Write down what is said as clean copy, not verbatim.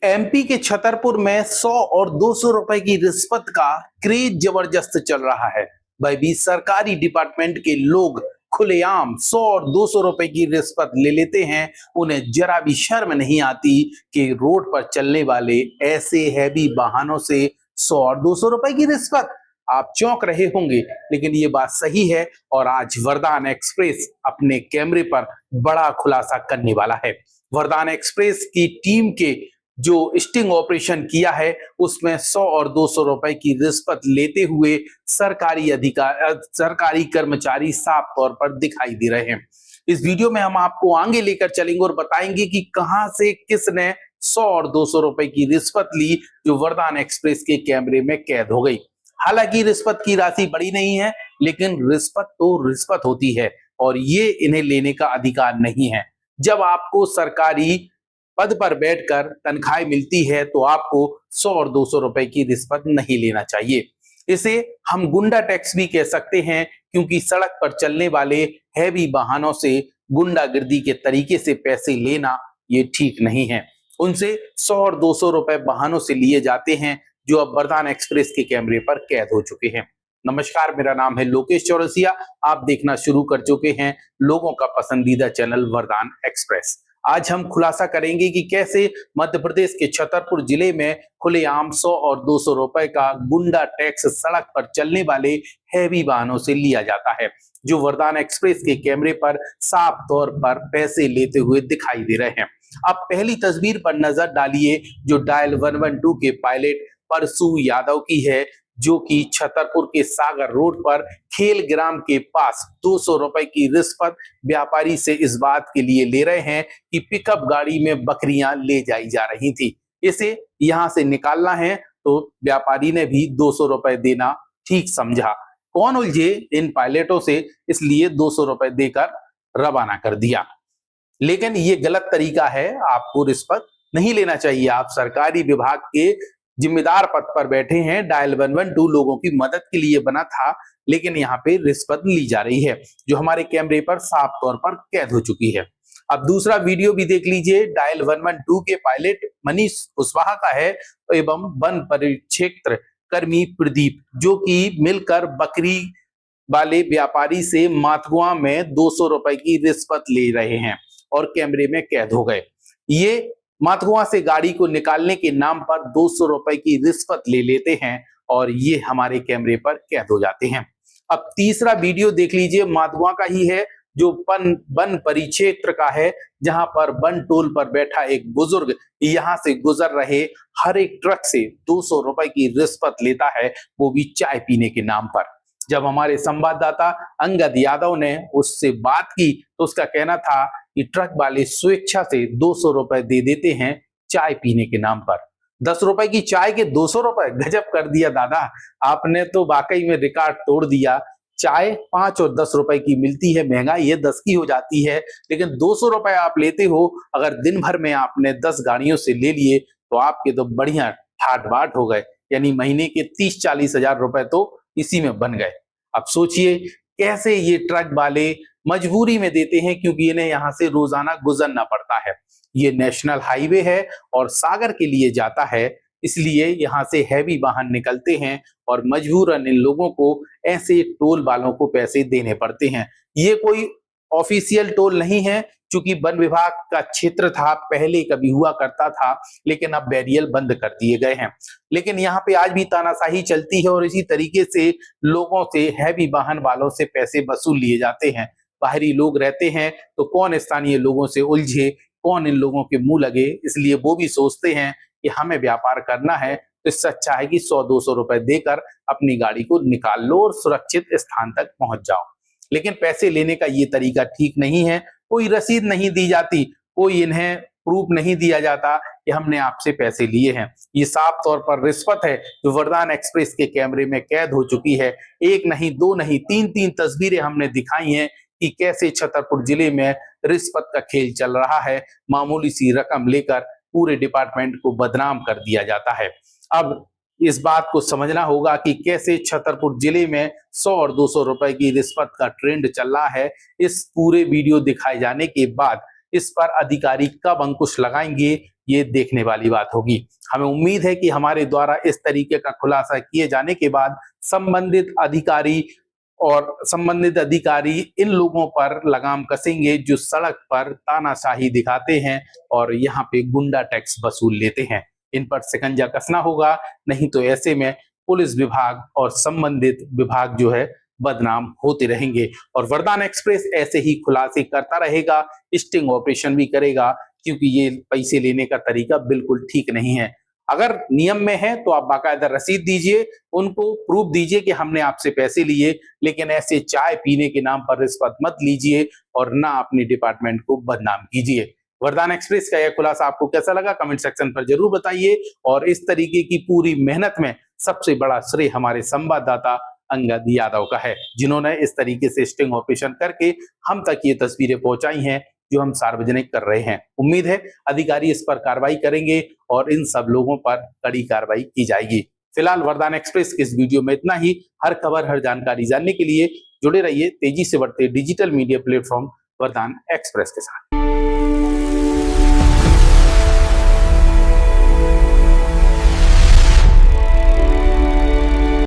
MP के छतरपुर में 100 और 200 रुपए की रिश्वत का क्रेज जबरदस्त चल रहा है। भाई भी सरकारी डिपार्टमेंट के लोग खुलेआम 100 और 200 रुपए की रिश्वत ले लेते हैं। उन्हें जरा भी शर्म नहीं आती कि रोड पर चलने वाले ऐसे हैवी वाहनों से 100 और 200 रुपए की रिश्वत। आप चौंक रहे होंगे, लेकिन ये बात सही है और आज वरदान एक्सप्रेस अपने कैमरे पर बड़ा खुलासा करने वाला है। वरदान एक्सप्रेस की टीम के जो स्टिंग ऑपरेशन किया है उसमें 100 और 200 रुपए की रिश्वत लेते हुए सरकारी कर्मचारी साफ तौर पर दिखाई दे रहे हैं। इस वीडियो में हम आपको आगे लेकर चलेंगे और बताएंगे कि कहां से किसने 100 और 200 रुपए की रिश्वत ली, जो वरदान एक्सप्रेस के कैमरे में कैद हो गई। हालांकि रिश्वत की राशि बड़ी नहीं है, लेकिन रिश्वत तो रिश्वत होती है और ये इन्हें लेने का अधिकार नहीं है। जब आपको सरकारी पद पर बैठकर तनख्वाह मिलती है तो आपको 100 और 200 रुपए की रिश्वत नहीं लेना चाहिए। इसे हम गुंडा टैक्स भी कह सकते हैं, क्योंकि सड़क पर चलने वाले हैवी वाहनों से गुंडागिर्दी के तरीके से पैसे लेना ये ठीक नहीं है। उनसे 100 और 200 रुपए वाहनों से लिए जाते हैं, जो अब वरदान एक्सप्रेस के कैमरे पर कैद हो चुके हैं। नमस्कार, मेरा नाम है लोकेश चौरसिया। आप देखना शुरू कर चुके हैं लोगों का पसंदीदा चैनल वरदान एक्सप्रेस। आज हम खुलासा करेंगे कि कैसे मध्य प्रदेश के छतरपुर जिले में खुलेआम 100 और 200 रुपए का गुंडा टैक्स सड़क पर चलने वाले हैवी वाहनों से लिया जाता है, जो वरदान एक्सप्रेस के कैमरे पर साफ तौर पर पैसे लेते हुए दिखाई दे रहे हैं। अब पहली तस्वीर पर नजर डालिए, जो डायल 112 के पायलट परसू यादव की है, जो कि छतरपुर के सागर रोड पर खेल ग्राम के पास 200 रुपए की रिश्वत व्यापारी से इस बात के लिए ले रहे हैं कि पिकअप गाड़ी में बकरियां ले जाई जा रही थी, इसे यहां से निकालना है। तो व्यापारी ने भी 200 रुपए देना ठीक समझा। कौन उलझे इन पायलटों से, इसलिए 200 रुपए देकर रवाना कर दिया। लेकिन ये गलत तरीका है, आपको रिश्वत नहीं लेना चाहिए। आप सरकारी विभाग के जिम्मेदार पद पर बैठे हैं। डायल 112 लोगों की मदद के लिए बना था, लेकिन यहाँ पे रिश्वत ली जा रही है, जो हमारे कैमरे पर साफ तौर पर कैद हो चुकी है। अब दूसरा वीडियो भी देख लीजिए। डायल 112 के पायलट मनीष कुशवाहा का है एवं वन परिक्षेत्र कर्मी प्रदीप, जो कि मिलकर बकरी वाले व्यापारी से माथुआ में 200 रुपए की रिश्वत ले रहे हैं और कैमरे में कैद हो गए। ये माथुआ से गाड़ी को निकालने के नाम पर 200 रुपए की रिश्वत ले लेते हैं और ये हमारे कैमरे पर कैद हो जाते हैं। अब तीसरा वीडियो देख लीजिए, माथुआ का ही है, जो वन परिक्षेत्र का है, जहां पर वन टोल पर बैठा एक बुजुर्ग यहां से गुजर रहे हर एक ट्रक से 200 रुपए की रिश्वत लेता है, वो भी चाय पीने के नाम पर। जब हमारे संवाददाता अंगद यादव ने उससे बात की तो उसका कहना था कि ट्रक वाले स्वेच्छा से 200 रुपए दे देते हैं चाय पीने के नाम पर। 10 रुपए की चाय के 200 रुपए, गजब कर दिया दादा, आपने तो वाकई में रिकॉर्ड तोड़ दिया। चाय 5 और 10 रुपए की मिलती है, महंगाई ये 10 की हो जाती है, लेकिन 200 रुपए आप लेते हो। अगर दिन भर में आपने 10 गाड़ियों से ले लिए तो आपके तो बढ़िया ठाट बाट हो गए, यानी महीने के 30-40 हजार रुपए तो इसी में बन गए। अब सोचिए कैसे ये ट्रक वाले मजबूरी में देते हैं, क्योंकि इन्हें यहाँ से रोजाना गुजरना पड़ता है। ये नेशनल हाईवे है और सागर के लिए जाता है, इसलिए यहाँ से हैवी वाहन निकलते हैं और मजबूरन इन लोगों को ऐसे टोल वालों को पैसे देने पड़ते हैं। ये कोई ऑफिशियल टोल नहीं है, क्योंकि वन विभाग का क्षेत्र था, पहले कभी हुआ करता था, लेकिन अब बैरियर बंद कर दिए गए हैं। लेकिन यहाँ पे आज भी तानाशाही चलती है और इसी तरीके से लोगों से, हैवी वाहन वालों से पैसे वसूल लिए जाते हैं। बाहरी लोग रहते हैं तो कौन स्थानीय लोगों से उलझे, कौन इन लोगों के मुंह लगे, इसलिए वो भी सोचते हैं कि हमें व्यापार करना है तो इससे अच्छा है कि 100-200 रुपए देकर अपनी गाड़ी को निकाल लो और सुरक्षित स्थान तक पहुंच जाओ। लेकिन पैसे लेने का ये तरीका ठीक नहीं है। कोई रसीद नहीं दी जाती, कोई इन्हें प्रूफ नहीं दिया जाता कि हमने आपसे पैसे लिए हैं। ये साफ तौर पर रिश्वत है, जो वरदान एक्सप्रेस के कैमरे में कैद हो चुकी है। एक नहीं, दो नहीं, तीन तस्वीरें हमने दिखाई हैं कि कैसे छतरपुर जिले में रिश्वत का खेल चल रहा है। मामूली सी रकम लेकर पूरे डिपार्टमेंट को बदनाम कर दिया जाता है। अब इस बात को समझना होगा कि कैसे छतरपुर जिले में 100 और 200 रुपए की रिश्वत का ट्रेंड चल रहा है। इस पूरे वीडियो दिखाए जाने के बाद इस पर अधिकारी कब अंकुश लगाएंगे, ये देखने वाली बात होगी। हमें उम्मीद है कि हमारे द्वारा इस तरीके का खुलासा किए जाने के बाद संबंधित अधिकारी इन लोगों पर लगाम कसेंगे जो सड़क पर तानाशाही दिखाते हैं और यहाँ पे गुंडा टैक्स वसूल लेते हैं। इन पर शिकंजा कसना होगा, नहीं तो ऐसे में पुलिस विभाग और संबंधित विभाग जो है बदनाम होते रहेंगे। और वरदान एक्सप्रेस ऐसे ही खुलासे करता रहेगा, स्टिंग ऑपरेशन भी करेगा, क्योंकि ये पैसे लेने का तरीका बिल्कुल ठीक नहीं है। अगर नियम में है तो आप बाकायदा रसीद दीजिए, उनको प्रूफ दीजिए कि हमने आपसे पैसे लिए, लेकिन ऐसे चाय पीने के नाम पर रिश्वत मत लीजिए और ना अपने डिपार्टमेंट को बदनाम कीजिए। वरदान एक्सप्रेस का यह खुलासा आपको कैसा लगा कमेंट सेक्शन पर जरूर बताइए। और इस तरीके की पूरी मेहनत में सबसे बड़ा श्रेय हमारे संवाददाता अंगद यादव का है, जिन्होंने इस तरीके से स्टिंग ऑपरेशन करके हम तक ये तस्वीरें पहुंचाई हैं जो हम सार्वजनिक कर रहे हैं। उम्मीद है अधिकारी इस पर कार्रवाई करेंगे और इन सब लोगों पर कड़ी कार्रवाई की जाएगी। फिलहाल वरदान एक्सप्रेस के इस वीडियो में इतना ही। हर खबर, हर जानकारी जानने के लिए जुड़े रहिए तेजी से बढ़ते डिजिटल मीडिया प्लेटफॉर्म वरदान एक्सप्रेस के साथ।